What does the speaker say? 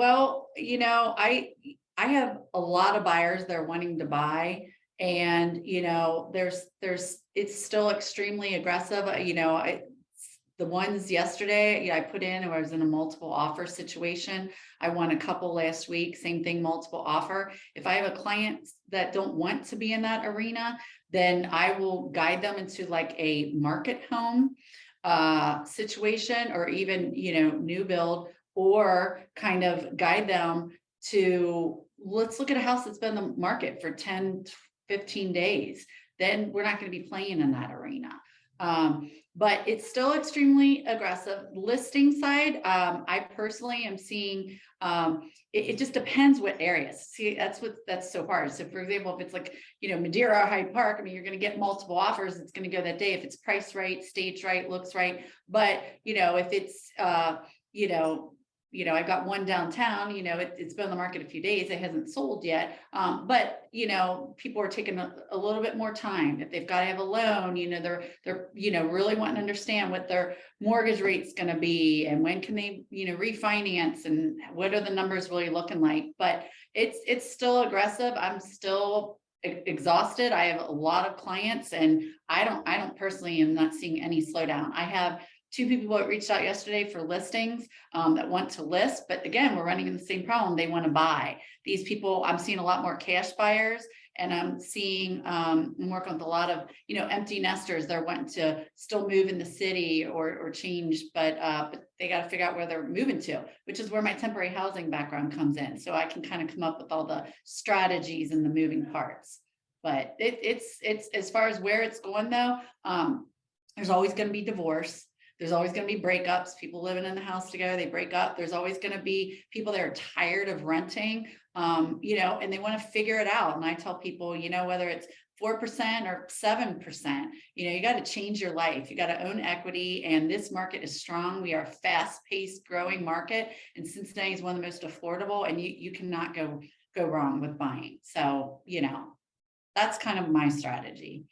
Well, I have a lot of buyers that are wanting to buy, and it's still extremely aggressive. The ones yesterday, I put in, I was in a multiple offer situation. I won a couple last week, same thing, multiple offer. If I have a client that don't want to be in that arena, then I will guide them into like a market home situation, or even, new build, or kind of guide them to, let's look at a house that's been in the market for 10, 15 days. Then we're not going to be playing in that arena. But it's still extremely aggressive. Listing side, I personally am seeing, it just depends what areas. See, that's so hard. So for example, if it's like, Madeira, Hyde Park, I mean, you're going to get multiple offers. It's going to go that day if it's priced right, staged right, looks right. But, if it's, you know, I've got one downtown, it's been on the market a few days. It hasn't sold yet. But, people are taking a little bit more time. If they've got to have a loan, they're really wanting to understand what their mortgage rate's going to be, and when can they, refinance, and what are the numbers really looking like. But it's still aggressive. I'm still exhausted. I have a lot of clients, and I don't personally am not seeing any slowdown. I have two people that reached out yesterday for listings, that want to list, but again, we're running into the same problem. They want to buy. These people, I'm seeing a lot more cash buyers, and I'm seeing, I'm working with a lot of, empty nesters. They're wanting to still move in the city, or change, but they got to figure out where they're moving to, which is where my temporary housing background comes in. So I can kind of come up with all the strategies and the moving parts. But it's as far as where it's going though, there's always going to be divorce. There's always going to be breakups, people living in the house together, they break up. There's always going to be people that are tired of renting, and they want to figure it out. And I tell people, whether it's 4% or 7%, you got to change your life. You got to own equity. And this market is strong. We are a fast-paced growing market. And Cincinnati is one of the most affordable, and you cannot go wrong with buying. So, that's kind of my strategy.